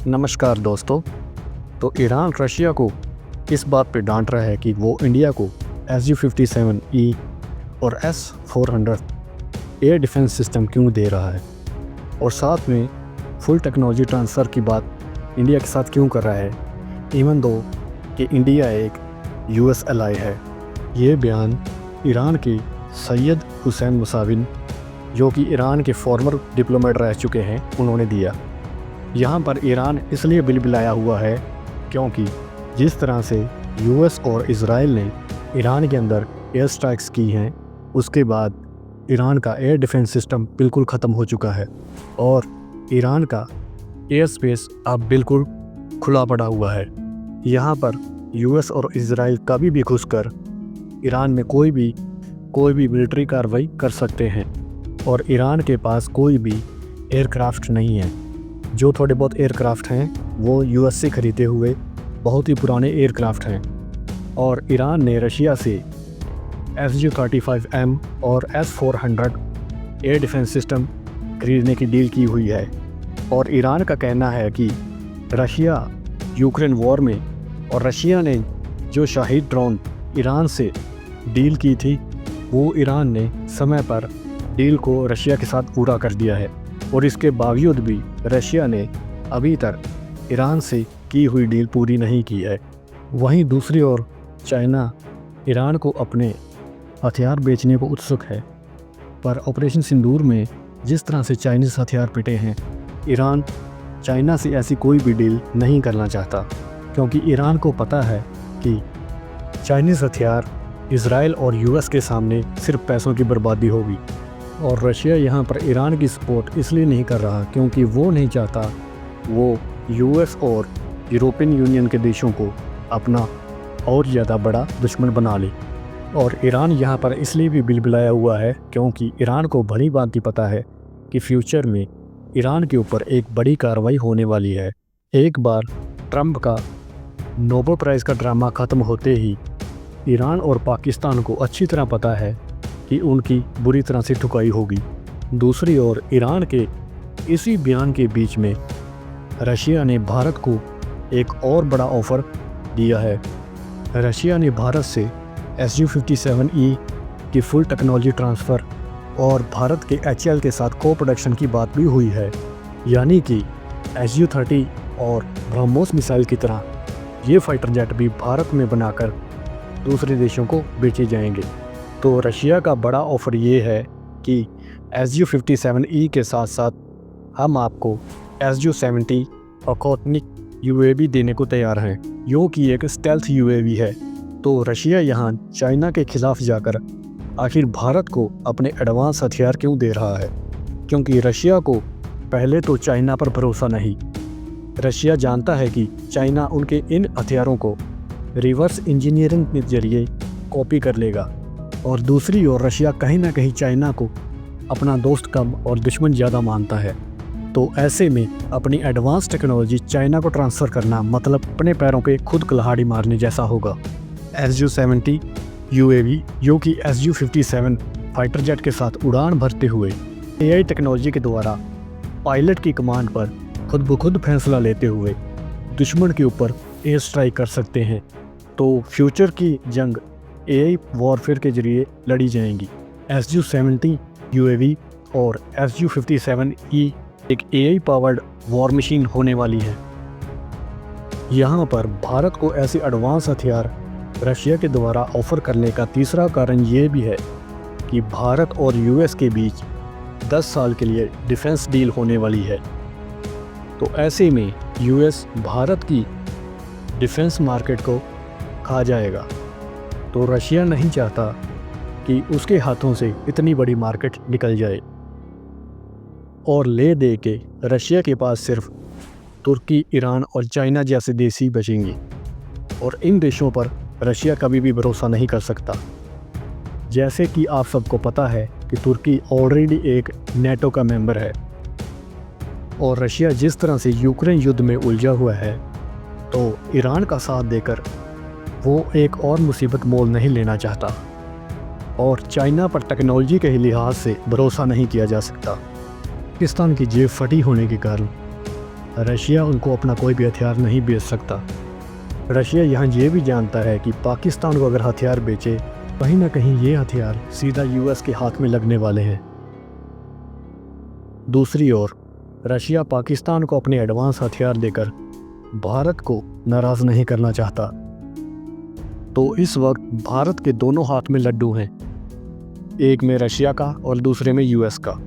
नमस्कार दोस्तों। तो ईरान रशिया को इस बात पे डांट रहा है कि वो इंडिया को Su-57E और S-400 एयर डिफेंस सिस्टम क्यों दे रहा है, और साथ में फुल टेक्नोलॉजी ट्रांसफ़र की बात इंडिया के साथ क्यों कर रहा है, इवन दो कि इंडिया एक US एलाई है। ये बयान ईरान के सैयद हुसैन मुसाविन, जो कि ईरान के फॉर्मर डिप्लोमेट रह चुके हैं, उन्होंने दिया। यहाँ पर ईरान इसलिए बिलबिलाया हुआ है क्योंकि जिस तरह से US और इज़राइल ने ईरान के अंदर एयर स्ट्राइक्स की हैं, उसके बाद ईरान का एयर डिफेंस सिस्टम बिल्कुल ख़त्म हो चुका है और ईरान का एयर स्पेस अब बिल्कुल खुला पड़ा हुआ है। यहाँ पर US और इज़राइल कभी भी घुसकर ईरान में कोई भी मिलिट्री कार्रवाई कर सकते हैं, और ईरान के पास कोई भी एयरक्राफ्ट नहीं है। जो थोड़े बहुत एयरक्राफ्ट हैं वो US से ख़रीदे हुए बहुत ही पुराने एयरक्राफ्ट हैं, और ईरान ने रशिया से Su-35M और S-400 एयर डिफेंस सिस्टम खरीदने की डील की हुई है। और ईरान का कहना है कि रशिया यूक्रेन वॉर में और रशिया ने जो शाहिद ड्रोन ईरान से डील की थी, वो ईरान ने समय पर डील को रशिया के साथ पूरा कर दिया है, और इसके बावजूद भी रशिया ने अभी तक ईरान से की हुई डील पूरी नहीं की है। वहीं दूसरी ओर चाइना ईरान को अपने हथियार बेचने को उत्सुक है, पर ऑपरेशन सिंदूर में जिस तरह से चाइनीज़ हथियार पिटे हैं, ईरान चाइना से ऐसी कोई भी डील नहीं करना चाहता, क्योंकि ईरान को पता है कि चाइनीज़ हथियार इज़राइल और US के सामने सिर्फ पैसों की बर्बादी होगी। और रशिया यहाँ पर ईरान की सपोर्ट इसलिए नहीं कर रहा क्योंकि वो नहीं चाहता वो US और यूरोपियन यूनियन के देशों को अपना और ज़्यादा बड़ा दुश्मन बना ले। और ईरान यहाँ पर इसलिए भी बिलबिलाया हुआ है क्योंकि ईरान को भली भांति पता है कि फ्यूचर में ईरान के ऊपर एक बड़ी कार्रवाई होने वाली है। एक बार ट्रंप का नोबेल प्राइज़ का ड्रामा ख़त्म होते ही ईरान और पाकिस्तान को अच्छी तरह पता है कि उनकी बुरी तरह से ठुकाई होगी। दूसरी ओर ईरान के इसी बयान के बीच में रशिया ने भारत को एक और बड़ा ऑफ़र दिया है। रशिया ने भारत से Su-57E की फुल टेक्नोलॉजी ट्रांसफ़र और भारत के HAL के साथ को प्रोडक्शन की बात भी हुई है, यानी कि Su-30 और ब्रह्मोस मिसाइल की तरह ये फाइटर जेट भी भारत में बनाकर दूसरे देशों को बेचे जाएंगे। तो रशिया का बड़ा ऑफ़र ये है कि Su-57E के साथ साथ हम आपको Su-70 अकोतनिक UAV देने को तैयार हैं, जो कि एक स्टेल्थ UAV है। तो रशिया यहाँ चाइना के खिलाफ जाकर आखिर भारत को अपने एडवांस हथियार क्यों दे रहा है, क्योंकि रशिया को पहले तो चाइना पर भरोसा नहीं। रशिया जानता है कि चाइना उनके इन हथियारों को रिवर्स इंजीनियरिंग के जरिए कॉपी कर लेगा, और दूसरी ओर रशिया कहीं ना कहीं चाइना को अपना दोस्त कम और दुश्मन ज़्यादा मानता है। तो ऐसे में अपनी एडवांस टेक्नोलॉजी चाइना को ट्रांसफ़र करना मतलब अपने पैरों पे खुद कुल्हाड़ी मारने जैसा होगा। Su-70 UAV, जो कि Su-57 फाइटर जेट के साथ उड़ान भरते हुए AI टेक्नोलॉजी के द्वारा पायलट की कमांड पर खुद ब खुद फैसला लेते हुए दुश्मन के ऊपर एयर स्ट्राइक कर सकते हैं। तो फ्यूचर की जंग AI वॉरफेयर के जरिए लड़ी जाएंगी। Su-70 UAV और Su-57E एक AI पावर्ड वॉर मशीन होने वाली है। यहाँ पर भारत को ऐसे एडवांस हथियार रशिया के द्वारा ऑफ़र करने का तीसरा कारण ये भी है कि भारत और US के बीच 10 साल के लिए डिफेंस डील होने वाली है। तो ऐसे में US भारत की डिफेंस मार्केट को खा जाएगा। तो रशिया नहीं चाहता कि उसके हाथों से इतनी बड़ी मार्केट निकल जाए, और ले दे के रशिया के पास सिर्फ तुर्की, ईरान और चाइना जैसे देश ही बचेंगे, और इन देशों पर रशिया कभी भी भरोसा नहीं कर सकता। जैसे कि आप सबको पता है कि तुर्की ऑलरेडी एक NATO का मेंबर है, और रशिया जिस तरह से यूक्रेन युद्ध में उलझा हुआ है, तो ईरान का साथ देकर वो एक और मुसीबत मोल नहीं लेना चाहता, और चाइना पर टेक्नोलॉजी के लिहाज से भरोसा नहीं किया जा सकता। पाकिस्तान की जेब फटी होने के कारण रशिया उनको अपना कोई भी हथियार नहीं बेच सकता। रशिया यहाँ ये भी जानता है कि पाकिस्तान को अगर हथियार बेचे, कहीं ना कहीं ये हथियार सीधा यूएस के हाथ में लगने वाले हैं। दूसरी ओर रशिया पाकिस्तान को अपने एडवांस हथियार देकर भारत को नाराज़ नहीं करना चाहता। तो इस वक्त भारत के दोनों हाथ में लड्डू हैं, एक में रशिया का और दूसरे में यूएस का।